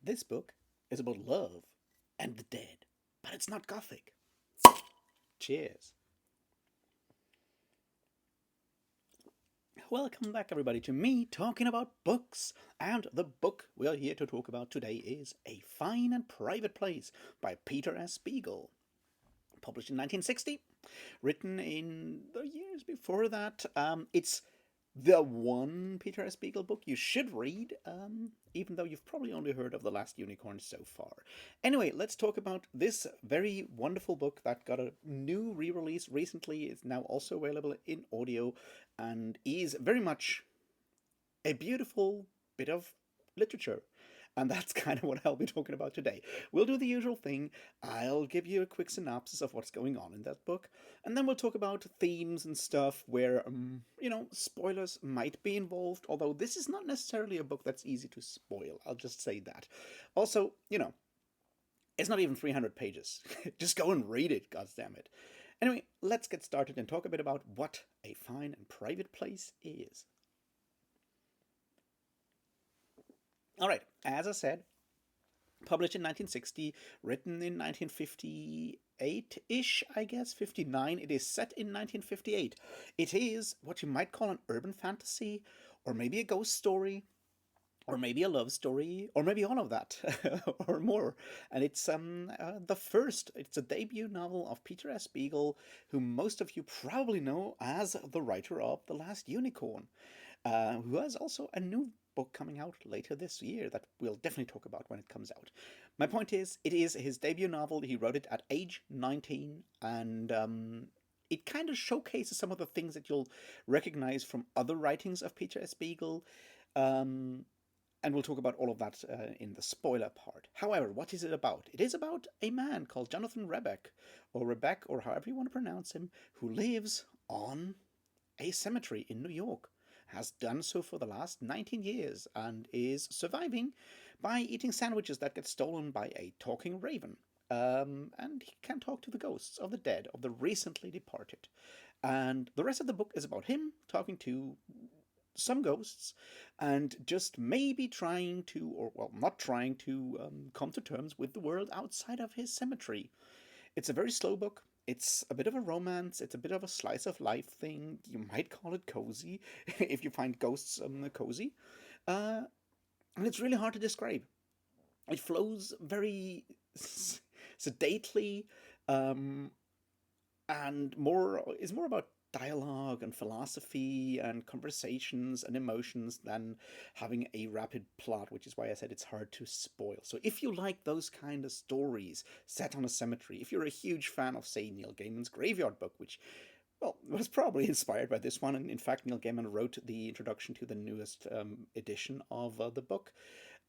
This book is about love and the dead, but it's not gothic. Cheers. Welcome back, everybody, to me talking about books. And the book we are here to talk about today is A Fine and Private Place by Peter S. Beagle. Published in 1960, written in the years before that. It's the one Peter S. Beagle book you should read, even though you've probably only heard of The Last Unicorn so far. Anyway, let's talk about this very wonderful book that got a new re release recently. It's now also available in audio and is very much a beautiful bit of literature. And that's kind of what I'll be talking about today. We'll do the usual thing. I'll give you a quick synopsis of what's going on in that book, and then we'll talk about themes and stuff where, spoilers might be involved, although this is not necessarily a book that's easy to spoil. I'll just say that. Also, it's not even 300 pages. Just go and read it, goddammit. Anyway, let's get started and talk a bit about what A Fine and Private Place is. All right, as I said, published in 1960, written in 1958 ish, I guess, 59. It is set in 1958. It is what you might call an urban fantasy, or maybe a ghost story, or maybe a love story, or maybe all of that, or more. And it's it's a debut novel of Peter S. Beagle, who most of you probably know as the writer of The Last Unicorn, who has also a new book coming out later this year that we'll definitely talk about when it comes out. My point is, it is his debut novel. He wrote it at age 19, and it kind of showcases some of the things that you'll recognize from other writings of Peter S. Beagle. And we'll talk about all of that in the spoiler part. However, what is it about? It is about a man called Jonathan Rebek, or however you want to pronounce him, who lives on a cemetery in New York, has done so for the last 19 years, and is surviving by eating sandwiches that get stolen by a talking raven. And he can talk to the ghosts of the dead, of the recently departed. And the rest of the book is about him talking to some ghosts and just maybe trying to, or well, not trying to, come to terms with the world outside of his cemetery. It's a very slow book. It's a bit of a romance. It's a bit of a slice of life thing. You might call it cozy if you find ghosts cozy. And it's really hard to describe. It flows very sedately, um, and more is more about dialogue and philosophy and conversations and emotions than having a rapid plot, which is why I said it's hard to spoil. So if you like those kind of stories set on a cemetery, if you're a huge fan of, say, Neil Gaiman's Graveyard Book, which, well, was probably inspired by this one, and in fact Neil Gaiman wrote the introduction to the newest edition of the book,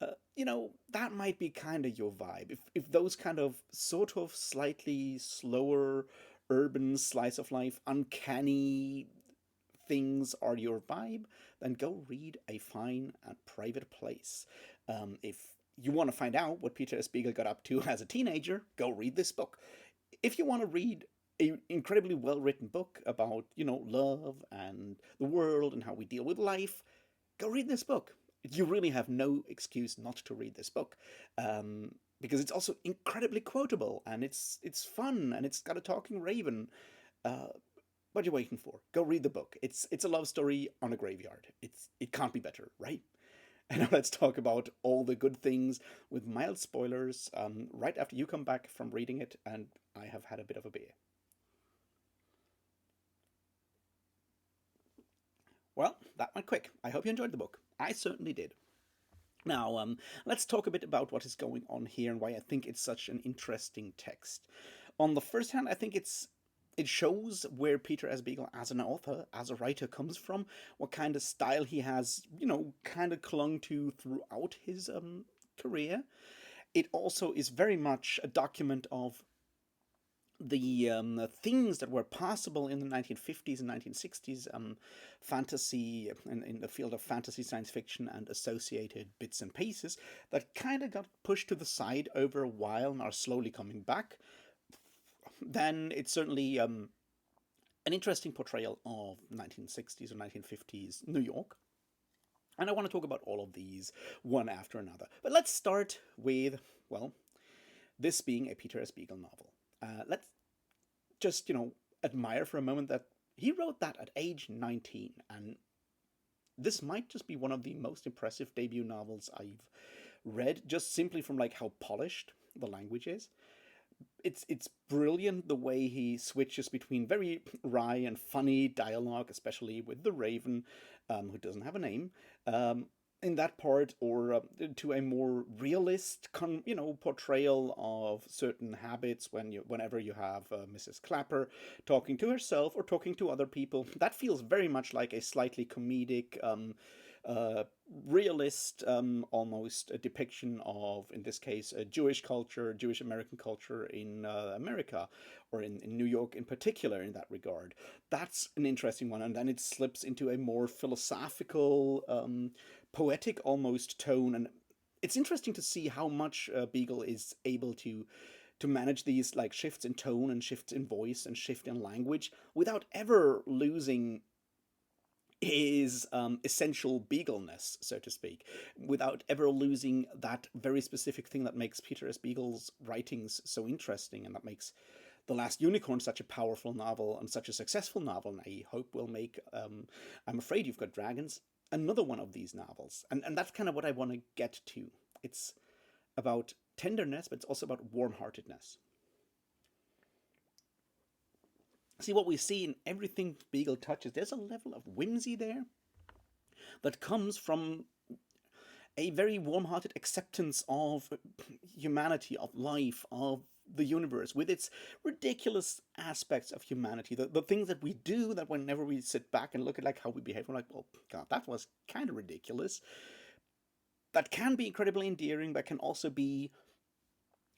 that might be kind of your vibe. If those kind of sort of slightly slower urban slice of life, uncanny things are your vibe, then go read A Fine and Private Place. If you want to find out what Peter S. Beagle got up to as a teenager, go read this book. If you want to read an incredibly well written book about, love and the world and how we deal with life, go read this book. You really have no excuse not to read this book. Because it's also incredibly quotable, and it's fun, and it's got a talking raven. Uh, what are you waiting for? Go read the book. It's a love story on a graveyard. It can't be better, right? And now let's talk about all the good things with mild spoilers right after you come back from reading it, and I have had a bit of a beer. Well, that went quick. I hope you enjoyed the book. I certainly did. Now, let's talk a bit about what is going on here and why I think it's such an interesting text. On the first hand, I think it shows where Peter S. Beagle, as an author, as a writer, comes from, what kind of style he has, kind of clung to throughout his career. It also is very much a document of the things that were possible in the 1950s and 1960s fantasy in the field of fantasy science fiction and associated bits and pieces that kind of got pushed to the side over a while and are slowly coming back. Then it's certainly an interesting portrayal of 1960s or 1950s New York, And I want to talk about all of these one after another. But let's start with, well, this being a Peter S. Beagle novel. Let's just, admire for a moment that he wrote that at age 19. And this might just be one of the most impressive debut novels I've read, just simply from like how polished the language is. It's brilliant the way he switches between very wry and funny dialogue, especially with the Raven, who doesn't have a name, um, in that part, or to a more realist, portrayal of certain habits whenever you have Mrs. Clapper talking to herself or talking to other people. That feels very much like a slightly comedic. Uh, Realist, almost a depiction of, in this case, Jewish culture, Jewish American culture in America, or in New York in particular, in that regard. That's an interesting one. And then it slips into a more philosophical, poetic almost tone. And it's interesting to see how much Beagle is able to manage these like shifts in tone and shifts in voice and shift in language without ever losing his essential beagleness, so to speak, without ever losing that very specific thing that makes Peter S. Beagle's writings so interesting and that makes The Last Unicorn such a powerful novel and such a successful novel. And I hope will make I'm Afraid You've Got Dragons another one of these novels. And that's kind of what I want to get to. It's about tenderness, but it's also about warm heartedness. See, what we see in everything Beagle touches, there's a level of whimsy there that comes from a very warm hearted acceptance of humanity, of life, of the universe, with its ridiculous aspects of humanity, the things that we do that whenever we sit back and look at like how we behave, we're like, well, God, that was kind of ridiculous. That can be incredibly endearing, but can also be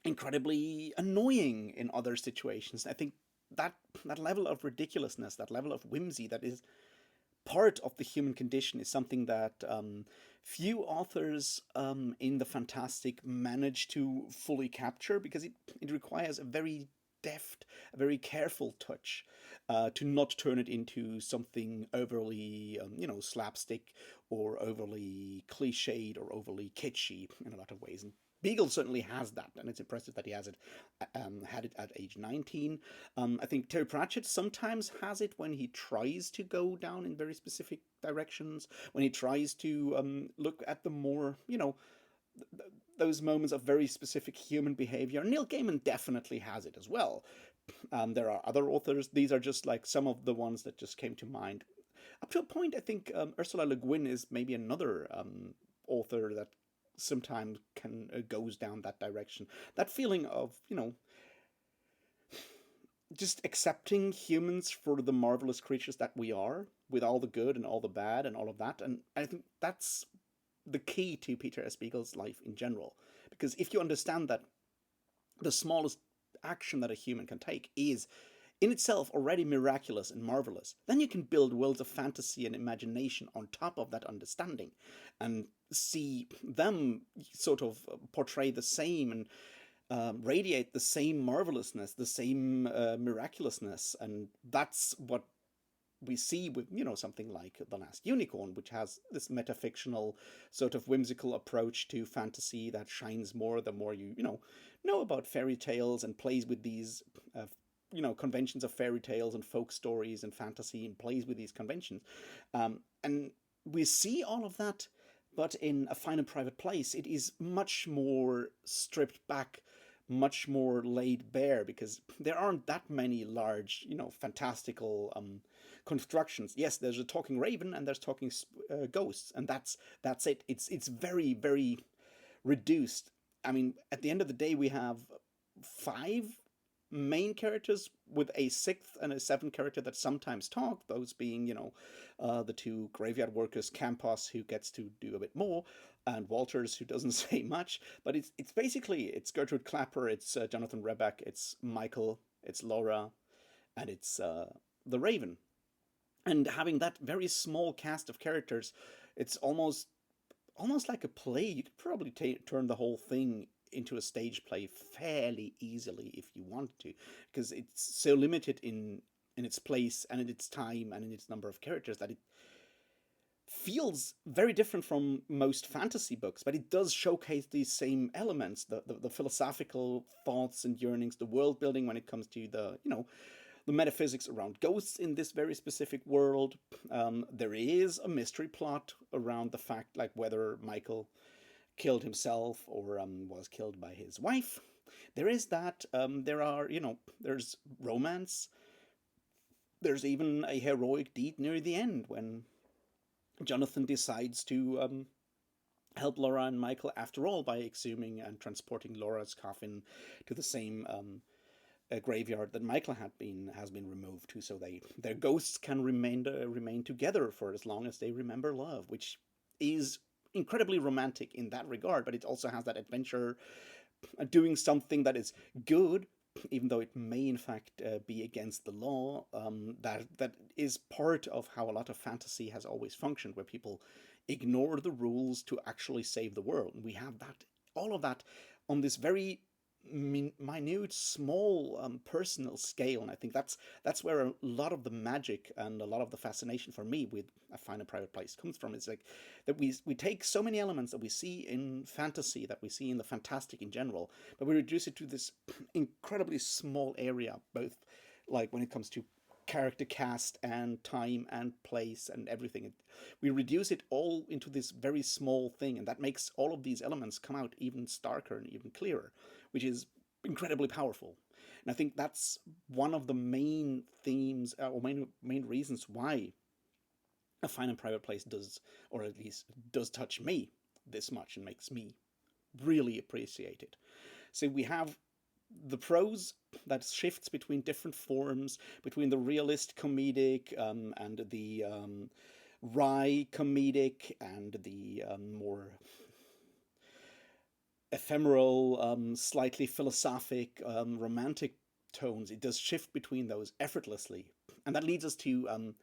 incredibly annoying in other situations. I think that that level of ridiculousness, that level of whimsy, that is part of the human condition, is something that few authors in the fantastic manage to fully capture, because it requires a very deft, a very careful touch to not turn it into something overly, slapstick or overly cliched or overly kitschy in a lot of ways. And Beagle certainly has that, and it's impressive that he has it, had it at age 19. I think Terry Pratchett sometimes has it when he tries to go down in very specific directions, when he tries to look at the more, those moments of very specific human behavior. Neil Gaiman definitely has it as well. There are other authors. These are just like some of the ones that just came to mind. Up to a point, I think Ursula Le Guin is maybe another author that sometimes can goes down that direction. That feeling of just accepting humans for the marvelous creatures that we are, with all the good and all the bad and all of that. And I think that's the key to Peter S. Beagle's life in general. Because if you understand that the smallest action that a human can take is in itself already miraculous and marvelous, then you can build worlds of fantasy and imagination on top of that understanding and see them sort of portray the same and radiate the same marvelousness, the same miraculousness. And that's what we see with something like The Last Unicorn, which has this metafictional sort of whimsical approach to fantasy that shines more the more you know about fairy tales, and plays with these conventions of fairy tales and folk stories and fantasy, and plays with these conventions. And we see all of that, but in A Fine and Private Place, it is much more stripped back, much more laid bare, because there aren't that many large, fantastical constructions. Yes, there's a talking raven and there's talking ghosts, and that's it. It's very very reduced. I mean, at the end of the day, we have five main characters with a sixth and a seventh character that sometimes talk, those being, the two graveyard workers, Campos, who gets to do a bit more, and Walters, who doesn't say much. But it's basically, it's Gertrude Clapper, it's Jonathan Rebeck, it's Michael, it's Laura, and it's the Raven. And having that very small cast of characters, it's almost like a play. You could probably turn the whole thing into a stage play fairly easily if you want to, because it's so limited in its place and in its time and in its number of characters that it feels very different from most fantasy books, but it does showcase these same elements, the philosophical thoughts and yearnings, the world building when it comes to the metaphysics around ghosts in this very specific world. There is a mystery plot around the fact, like whether Michael killed himself or was killed by his wife. There is that. There's romance. There's even a heroic deed near the end when Jonathan decides to help Laura and Michael after all by exhuming and transporting Laura's coffin to the same graveyard that Michael has been removed to, so their ghosts can remain together for as long as they remember love, which is incredibly romantic in that regard. But it also has that adventure, doing something that is good, even though it may in fact be against the law. That is part of how a lot of fantasy has always functioned, where people ignore the rules to actually save the world. And we have that, all of that, on this very minute, small, personal scale. And I think that's where a lot of the magic and a lot of the fascination for me with A Fine and Private Place comes from. It's like that we take so many elements that we see in fantasy, that we see in the fantastic in general, but we reduce it to this incredibly small area, both like when it comes to character cast and time and place and everything. We reduce it all into this very small thing, and that makes all of these elements come out even starker and even clearer, which is incredibly powerful. And I think that's one of the main themes, or main reasons why A Fine and Private Place does, or at least does, touch me this much and makes me really appreciate it. So we have the prose that shifts between different forms, between the realist comedic and the wry comedic and the more ephemeral, slightly philosophic, romantic tones. It does shift between those effortlessly. And that leads us to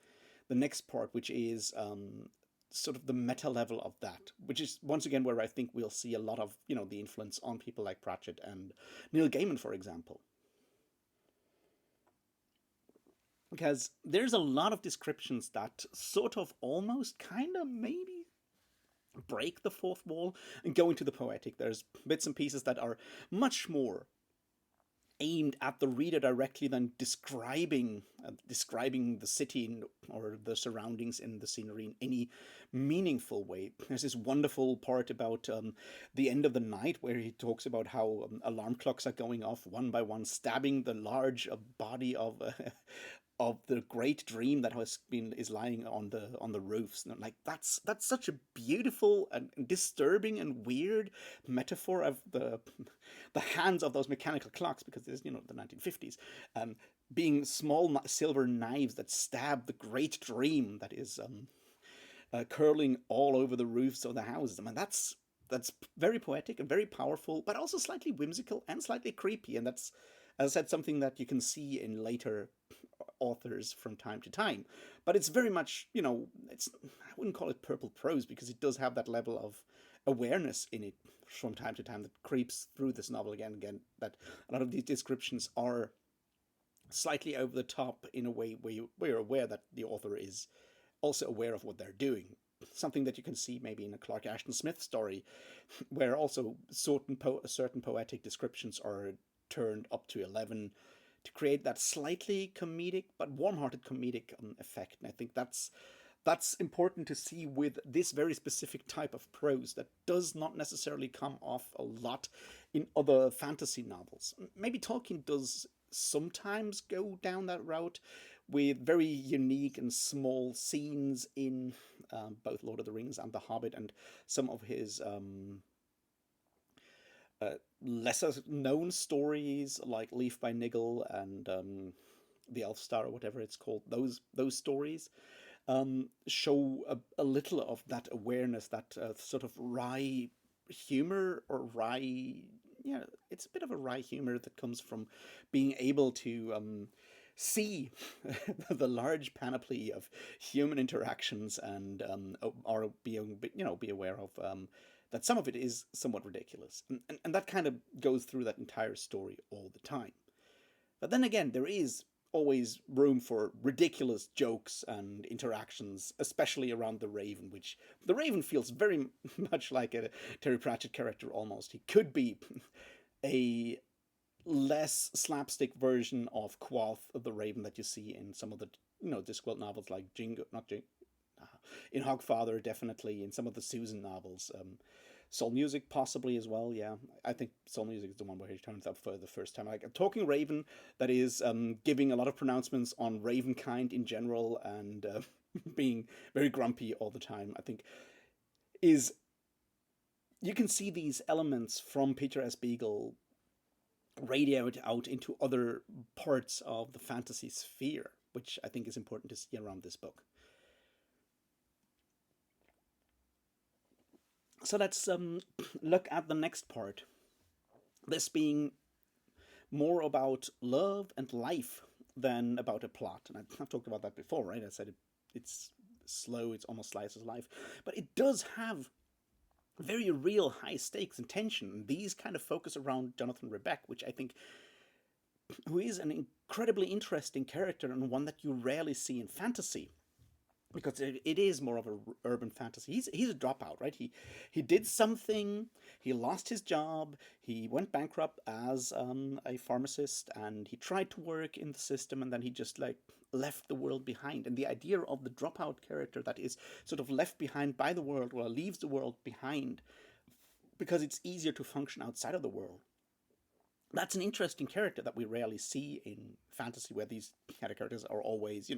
the next part, which is sort of the meta level of that, which is once again where I think we'll see a lot of the influence on people like Pratchett and Neil Gaiman, for example. Because there's a lot of descriptions that sort of almost kind of maybe break the fourth wall and go into the poetic. There's bits and pieces that are much more aimed at the reader directly than describing the city or the surroundings in the scenery in any meaningful way. There's this wonderful part about the end of the night where he talks about how alarm clocks are going off one by one, stabbing the large body of of the great dream that is lying on the roofs. And like that's such a beautiful and disturbing and weird metaphor of the hands of those mechanical clocks, because there's the 1950s, being small silver knives that stab the great dream that is curling all over the roofs of the houses. I mean, that's very poetic and very powerful, but also slightly whimsical and slightly creepy. And that's, as I said, something that you can see in later authors from time to time. But it's very much, I wouldn't call it purple prose, because it does have that level of awareness in it from time to time that creeps through this novel again and again. That a lot of these descriptions are slightly over the top in a way where you're aware that the author is also aware of what they're doing. Something that you can see maybe in a Clark Ashton Smith story, where also certain poetic descriptions are turned up to 11 to create that slightly comedic but warm-hearted comedic effect. And I think that's important to see with this very specific type of prose that does not necessarily come off a lot in other fantasy novels. Maybe Tolkien does sometimes go down that route with very unique and small scenes in both Lord of the Rings and The Hobbit, and some of his lesser known stories like Leaf by Niggle and The Elf Star, or whatever it's called. Those stories show a little of that awareness, that sort of wry humor, or wry, yeah, it's a bit of a wry humor that comes from being able to see the large panoply of human interactions, and or be aware of that some of it is somewhat ridiculous, and that kind of goes through that entire story all the time. But then again, there is always room for ridiculous jokes and interactions, especially around the Raven, which the Raven feels very much like a Terry Pratchett character almost. He could be a less slapstick version of Quoth the Raven that you see in some of the Discworld novels like Jingo, not Jingo, in Hogfather, definitely in some of the Susan novels. Soul Music possibly as well. Yeah, I think Soul Music is the one where he turns up for the first time. Like a talking Raven that is giving a lot of pronouncements on Ravenkind in general and being very grumpy all the time. I think is you can see these elements from Peter S. Beagle radiate out into other parts of the fantasy sphere, which I think is important to see around this book. So let's look at the next part. This being more about love and life than about a plot. And I've talked about that before, right? I said it's slow, it's almost slice of life. But it does have very real high stakes and tension. These kind of focus around Jonathan Rebek, which I think who is an incredibly interesting character and one that you rarely see in fantasy because it is more of a urban fantasy. He's a dropout, right? He did something. He lost his job. He went bankrupt as a pharmacist, and he tried to work in the system, and then he just like left the world behind. And the idea of the dropout character that is sort of left behind by the world, or leaves the world behind, because it's easier to function outside of the world, that's an interesting character that we rarely see in fantasy, where these kind of characters are always,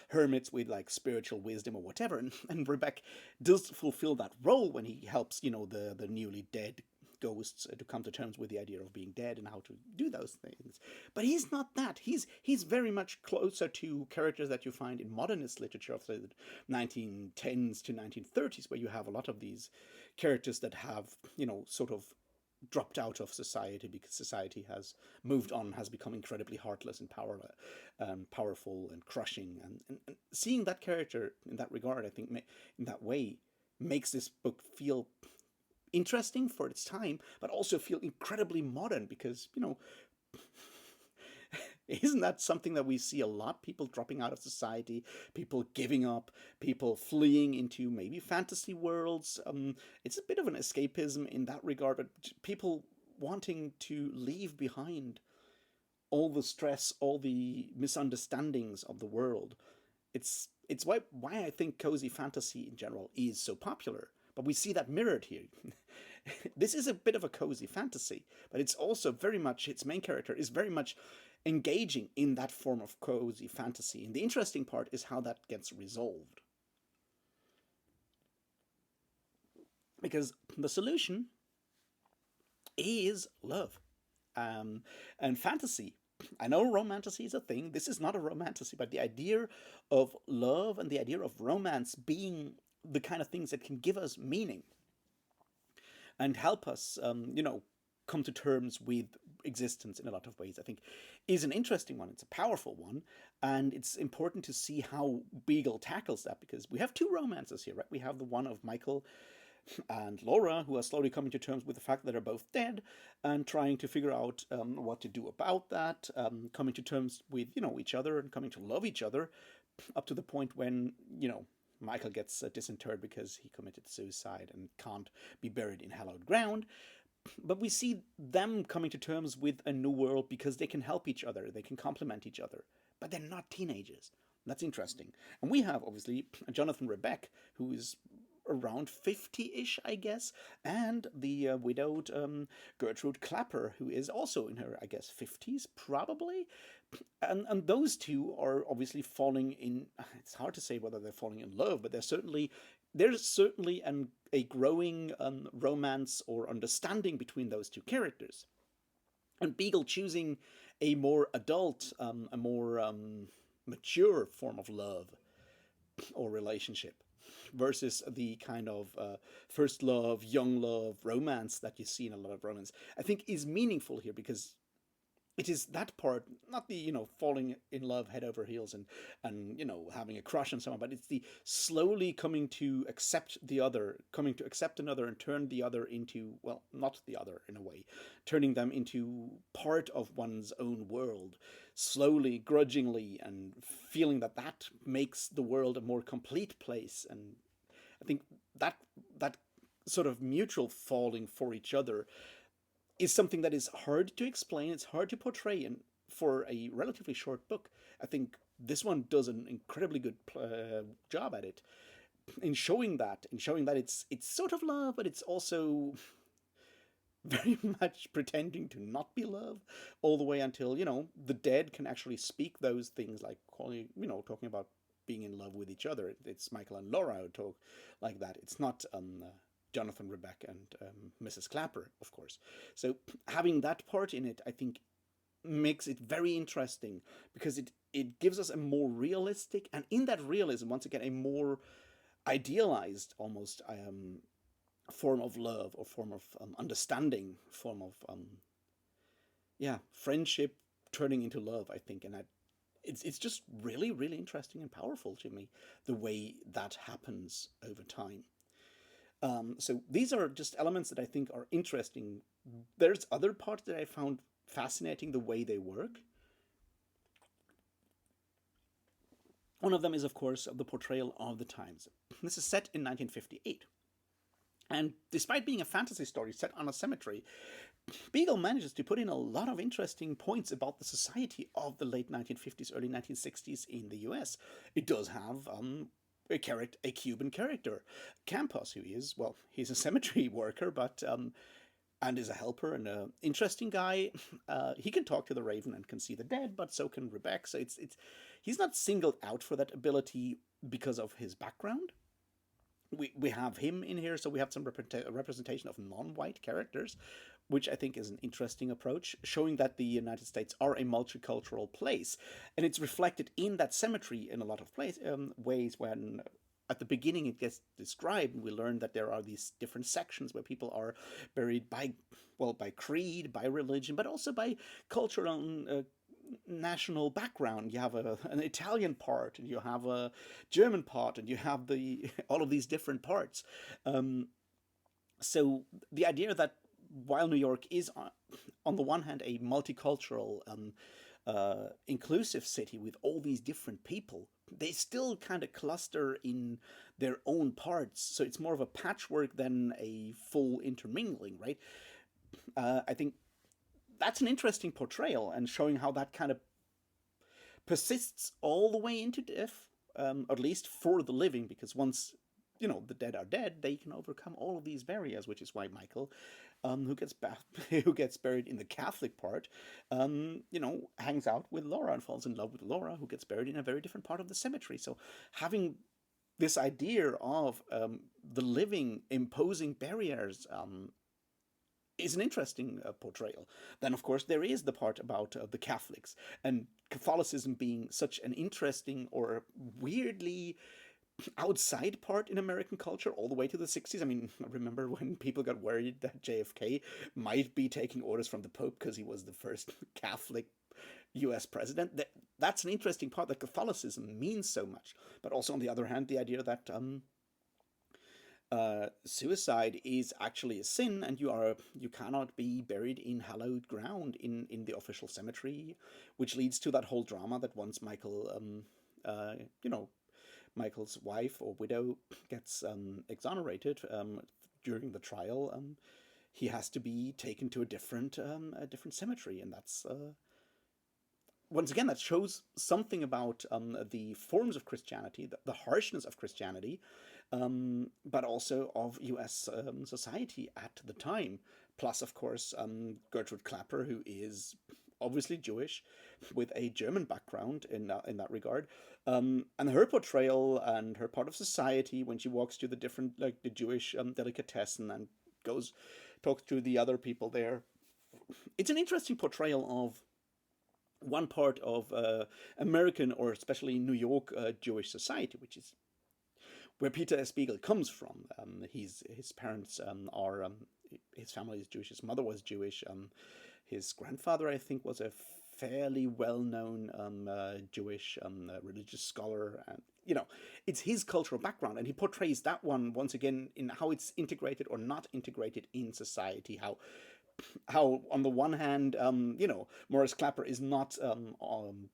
hermits with like spiritual wisdom or whatever. And Rebek does fulfill that role when he helps, the newly dead ghosts to come to terms with the idea of being dead and how to do those things. But he's not that. He's very much closer to characters that you find in modernist literature of the 1910s to 1930s, where you have a lot of these characters that have, sort of dropped out of society because society has moved on, has become incredibly heartless and powerful and crushing. And seeing that character in that regard, I think, in that way, makes this book feel interesting for its time, but also feel incredibly modern because, isn't that something that we see a lot? People dropping out of society, people giving up, people fleeing into maybe fantasy worlds. It's a bit of an escapism in that regard, but people wanting to leave behind all the stress, all the misunderstandings of the world. It's why I think cozy fantasy in general is so popular. But we see that mirrored here. This is a bit of a cozy fantasy, but it's also very much, its main character is very much engaging in that form of cozy fantasy. And the interesting part is how that gets resolved. Because the solution is love. And fantasy. I know romantasy is a thing. This is not a romantasy, but the idea of love and the idea of romance being the kind of things that can give us meaning and help us, come to terms with existence in a lot of ways, I think, is an interesting one. It's a powerful one, and it's important to see how Beagle tackles that, because we have two romances here, right? We have the one of Michael and Laura, who are slowly coming to terms with the fact that they're both dead and trying to figure out what to do about that, coming to terms with, each other and coming to love each other up to the point when, Michael gets disinterred because he committed suicide and can't be buried in hallowed ground. But we see them coming to terms with a new world because they can help each other, they can complement each other, but they're not teenagers. That's interesting. And we have, obviously, Jonathan Rebek, who is around 50-ish, I guess, and the widowed Gertrude Clapper, who is also in her, I guess, 50s, probably. And those two are obviously falling in, it's hard to say whether they're falling in love, but there's certainly a growing romance or understanding between those two characters. And Beagle choosing a more adult, a more mature form of love or relationship versus the kind of first love, young love, romance that you see in a lot of romance, I think is meaningful here because it is that part, not the falling in love head over heels and having a crush on someone, but it's the slowly coming to accept the other, coming to accept another, and turn the other into, well, not the other in a way, turning them into part of one's own world, slowly, grudgingly, and feeling that that makes the world a more complete place. And I think that that sort of mutual falling for each other is something that is hard to explain. It's hard to portray, and for a relatively short book, I think this one does an incredibly good job at it in showing that it's sort of love, but it's also very much pretending to not be love, all the way until the dead can actually speak those things, like calling, talking about being in love with each other. It's Michael and Laura who talk like that. It's not Jonathan, Rebecca, and Mrs. Clapper, of course. So having that part in it, I think, makes it very interesting, because it gives us a more realistic, and in that realism, once again, a more idealized, almost, form of love, or form of understanding, form of yeah, friendship turning into love, I think. And it's just really, really interesting and powerful to me, the way that happens over time. So these are just elements that I think are interesting. There's other parts that I found fascinating, the way they work. One of them is, of course, the portrayal of the times. This is set in 1958. And despite being a fantasy story set on a cemetery, Beagle manages to put in a lot of interesting points about the society of the late 1950s, early 1960s in the US. It does have a Cuban character, Campos, who is, well, he's a cemetery worker, but and is a helper and an interesting guy. He can talk to the raven and can see the dead, but so can Rebecca. So it's he's not singled out for that ability because of his background. We have him in here, so we have some representation of non-white characters, which I think is an interesting approach, showing that the United States are a multicultural place, and it's reflected in that cemetery in a lot of ways. When at the beginning it gets described, we learn that there are these different sections where people are buried by, well, by creed, by religion, but also by cultural national background. You have an Italian part, and you have a German part, and you have the all of these different parts. Um, so the idea that while New York is on the one hand a multicultural, inclusive city with all these different people, they still kind of cluster in their own parts. So it's more of a patchwork than a full intermingling, right? I think that's an interesting portrayal, and showing how that kind of persists all the way into death, at least for the living, because once the dead are dead, they can overcome all of these barriers, which is why Michael, who gets buried in the Catholic part, hangs out with Laura and falls in love with Laura, who gets buried in a very different part of the cemetery. So having this idea of the living imposing barriers is an interesting portrayal. Then, of course, there is the part about the Catholics, and Catholicism being such an interesting or weirdly outside part in American culture all the way to the 60s. I mean, I remember when people got worried that JFK might be taking orders from the Pope because he was the first Catholic US president. That's an interesting part, that Catholicism means so much. But also, on the other hand, the idea that suicide is actually a sin, and you cannot be buried in hallowed ground in the official cemetery, which leads to that whole drama that once Michael's wife or widow gets exonerated during the trial, he has to be taken to a different cemetery, and that's once again, that shows something about the forms of Christianity, the harshness of Christianity, but also of U.S. Society at the time. Plus, of course, Gertrude Clapper, who is obviously Jewish, with a German background in that regard, and her portrayal and her part of society when she walks to the different, like the Jewish delicatessen, and talks to the other people there. It's an interesting portrayal of one part of American, or especially New York, Jewish society, which is where Peter S. Beagle comes from. His parents are his family is Jewish. His mother was Jewish. His grandfather, I think, was a fairly well-known Jewish religious scholar, and it's his cultural background, and he portrays that one once again in how it's integrated or not integrated in society. How on the one hand, Morris Clapper is not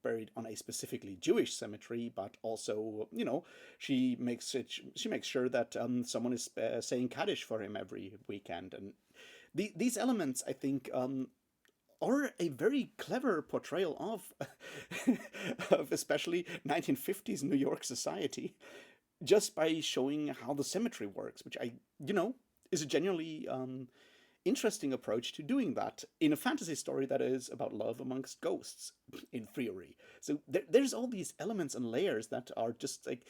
buried on a specifically Jewish cemetery, but also, she makes sure that someone is saying Kaddish for him every weekend, and these elements, I think, are a very clever portrayal of of especially 1950s New York society, just by showing how the cemetery works, which is a genuinely interesting approach to doing that in a fantasy story that is about love amongst ghosts, in theory. So there's all these elements and layers that are just like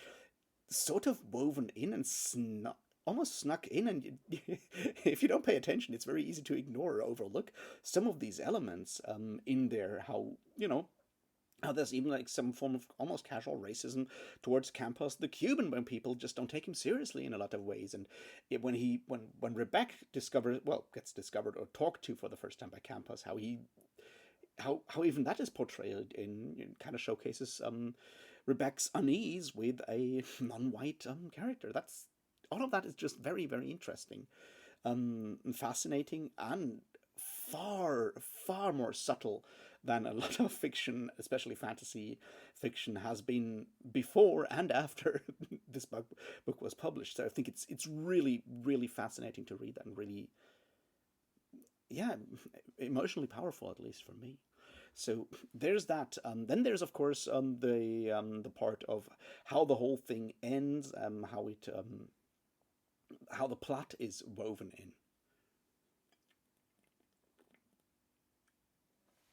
sort of woven in and almost snuck in, and if you don't pay attention, it's very easy to ignore or overlook some of these elements in there. How there's even like some form of almost casual racism towards Campos the Cuban, when people just don't take him seriously in a lot of ways. And when Rebecca gets discovered or talked to for the first time by Campos, how even that is portrayed in kind of showcases Rebecca's unease with a non-white character. That's all of that is just very, very interesting, and fascinating, and far, far more subtle than a lot of fiction, especially fantasy fiction, has been before and after this book was published. So I think it's really, really fascinating to read, and really, yeah, emotionally powerful, at least for me. So there's that. Then there's, of course, the part of how the whole thing ends, how the plot is woven in.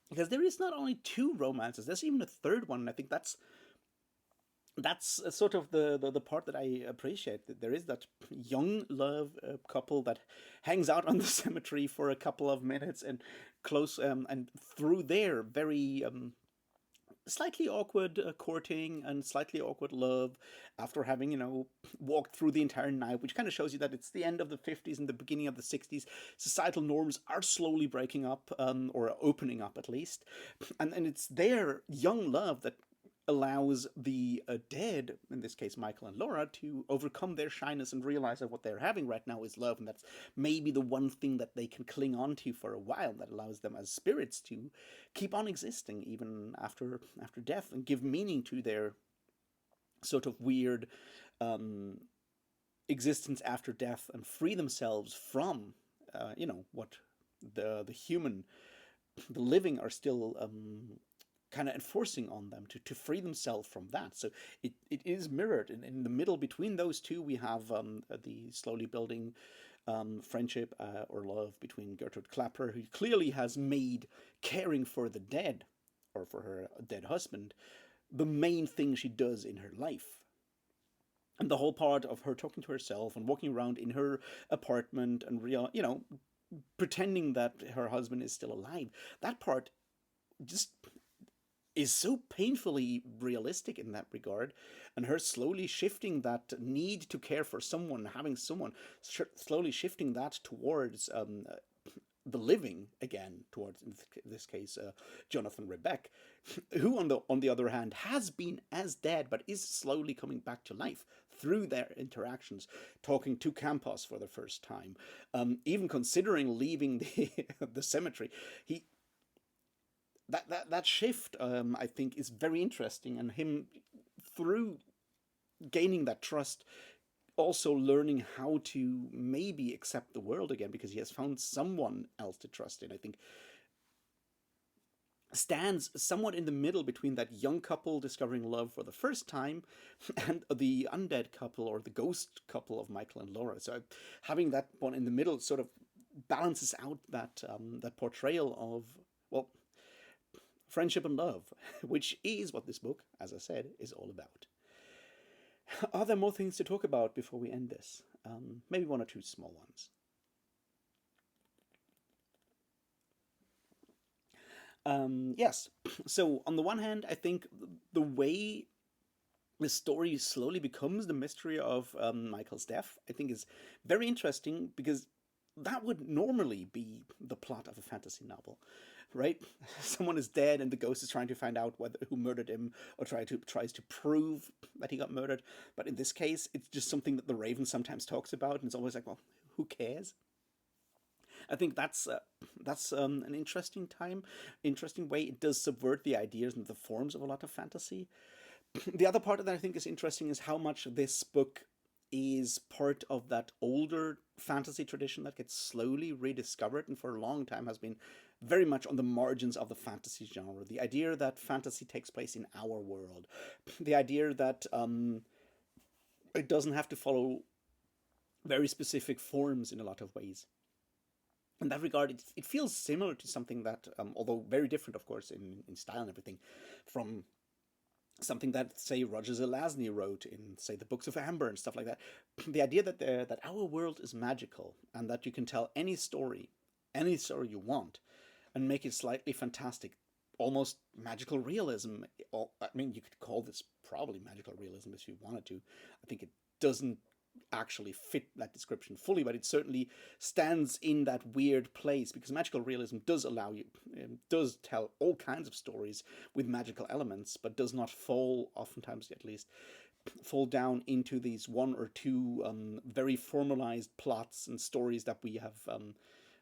Because there is not only two romances, there's even a third one, and I think that's sort of the part that I appreciate. That there is that young love couple that hangs out on the cemetery for a couple of minutes, and close and through their very slightly awkward courting and slightly awkward love, after having walked through the entire night, which kind of shows you that it's the end of the 50s and the beginning of the 60s. Societal norms are slowly breaking up, or opening up at least, and it's their young love that allows the dead, in this case Michael and Laura, to overcome their shyness and realize that what they're having right now is love, and that's maybe the one thing that they can cling on to for a while, that allows them as spirits to keep on existing even after death, and give meaning to their sort of weird existence after death, and free themselves from what the human, the living, are still kind of enforcing on them to free themselves from that. So it is mirrored in the middle between those two. We have the slowly building friendship or love between Gertrude Clapper, who clearly has made caring for the dead, or for her dead husband, the main thing she does in her life. And the whole part of her talking to herself and walking around in her apartment and pretending that her husband is still alive, that part just is so painfully realistic in that regard. And her slowly shifting that need to care for someone, having someone, slowly shifting that towards the living again, towards, in this case, Jonathan Rebecca, who on the other hand has been as dead but is slowly coming back to life through their interactions, talking to Campos for the first time, even considering leaving the cemetery. That shift, I think, is very interesting, and him, through gaining that trust, also learning how to maybe accept the world again, because he has found someone else to trust in, I think, stands somewhat in the middle between that young couple discovering love for the first time and the undead couple, or the ghost couple of Michael and Laura. So having that one in the middle sort of balances out that portrayal of, well, friendship and love, which is what this book, as I said, is all about. Are there more things to talk about before we end this? Maybe one or two small ones. Yes. So on the one hand, I think the way the story slowly becomes the mystery of Michael's death, I think, is very interesting, because that would normally be the plot of a fantasy novel, right? Someone is dead and the ghost is trying to find out whether who murdered him, or tries to prove that he got murdered. But in this case, it's just something that the Raven sometimes talks about, and it's always like, well, who cares? I think that's an interesting way. It does subvert the ideas and the forms of a lot of fantasy. The other part that I think is interesting is how much this book is part of that older fantasy tradition that gets slowly rediscovered and for a long time has been very much on the margins of the fantasy genre. The idea that fantasy takes place in our world, the idea that it doesn't have to follow very specific forms in a lot of ways. In that regard, it feels similar to something that, although very different, of course, in style and everything, from something that, say, Roger Zelazny wrote in, say, the Books of Amber and stuff like that. The idea that that our world is magical and that you can tell any story you want, and make it slightly fantastic, almost magical realism. I mean, you could call this probably magical realism if you wanted to. I think it doesn't actually fit that description fully, but it certainly stands in that weird place because magical realism does allow you, does tell all kinds of stories with magical elements, but does not fall, oftentimes at least, fall down into these one or two very formalized plots and stories that we have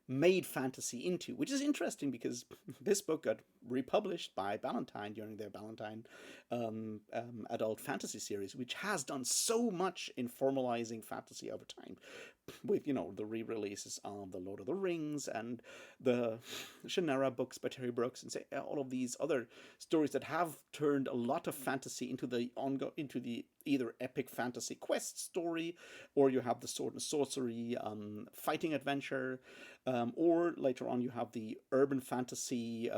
made fantasy into, which is interesting because this book got republished by Ballantine during their Ballantine adult fantasy series, which has done so much in formalizing fantasy over time, with the re-releases of the Lord of the Rings and the Shannara books by Terry Brooks, and say all of these other stories that have turned a lot of fantasy into the either epic fantasy quest story, or you have the sword and sorcery fighting adventure, or later on you have the urban fantasy,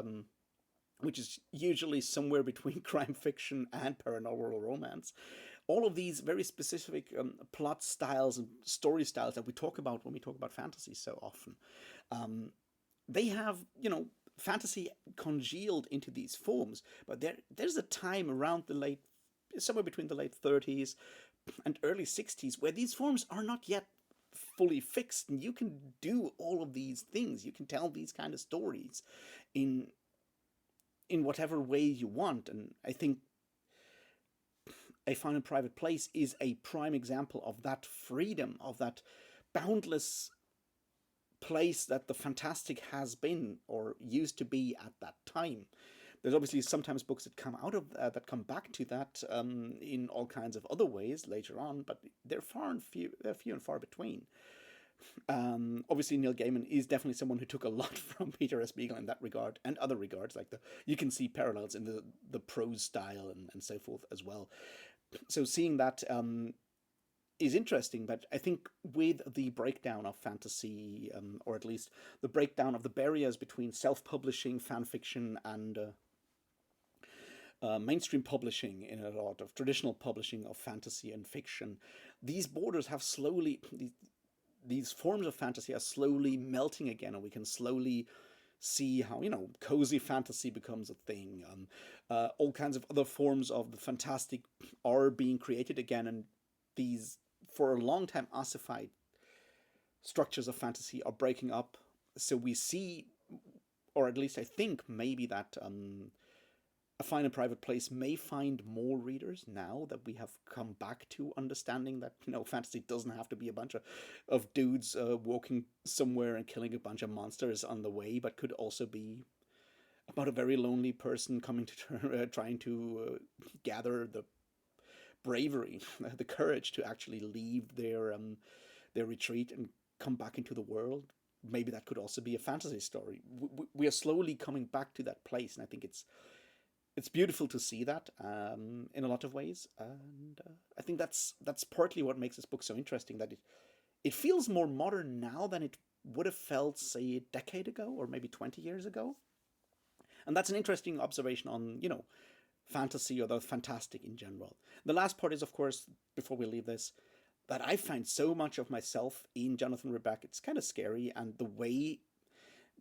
which is usually somewhere between crime fiction and paranormal romance. All of these very specific plot styles and story styles that we talk about when we talk about fantasy so often, they have, fantasy congealed into these forms. But there's a time around somewhere between the late 30s and early 60s where these forms are not yet fully fixed, and you can do all of these things. You can tell these kind of stories in whatever way you want. And I think A Fine and Private Place is a prime example of that freedom, of that boundless place that the fantastic has been or used to be at that time. There's obviously sometimes books that come out of that come back to that in all kinds of other ways later on, but they're few and far between. Obviously, Neil Gaiman is definitely someone who took a lot from Peter S. Beagle in that regard and other regards. Like you can see parallels in the prose style and so forth as well. So seeing that is interesting, but I think with the breakdown of fantasy, or at least the breakdown of the barriers between self-publishing, fan fiction, and mainstream publishing in a lot of traditional publishing of fantasy and fiction, these borders have slowly, these forms of fantasy are slowly melting again, and we can slowly see how cozy fantasy becomes a thing. All kinds of other forms of the fantastic are being created again, and these for a long time ossified structures of fantasy are breaking up. So we see, or at least I think maybe that A Fine and Private Place may find more readers now that we have come back to understanding that fantasy doesn't have to be a bunch of dudes walking somewhere and killing a bunch of monsters on the way, but could also be about a very lonely person coming to trying to gather the bravery, the courage to actually leave their retreat and come back into the world. Maybe that could also be a fantasy story. We are slowly coming back to that place, and I think it's beautiful to see that in a lot of ways. And I think that's partly what makes this book so interesting. That it feels more modern now than it would have felt, say, a decade ago or maybe 20 years ago. And that's an interesting observation on fantasy or the fantastic in general. The last part is, of course, before we leave this, that I find so much of myself in Jonathan Ribak. It's kind of scary, and the way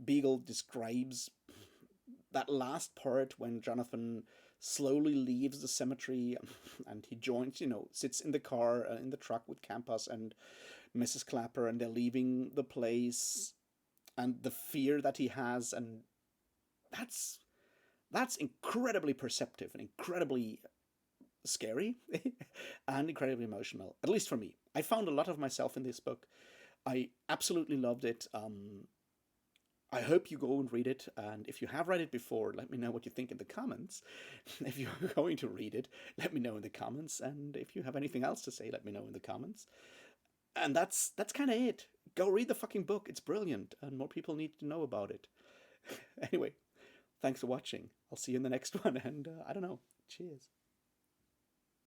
Beagle describes that last part when Jonathan slowly leaves the cemetery and he joins, sits in the car, in the truck with Campos and Mrs. Clapper, and they're leaving the place, and the fear that he has, and that's that's incredibly perceptive and incredibly scary and incredibly emotional. At least for me, I found a lot of myself in this book. I absolutely loved it. I hope you go and read it, and if you have read it before, let me know what you think in the comments. If you're going to read it, let me know in the comments, and if you have anything else to say, let me know in the comments. And that's kind of it. Go read the fucking book. It's brilliant, and more people need to know about it. Anyway, thanks for watching. I'll see you in the next one, and I don't know. Cheers.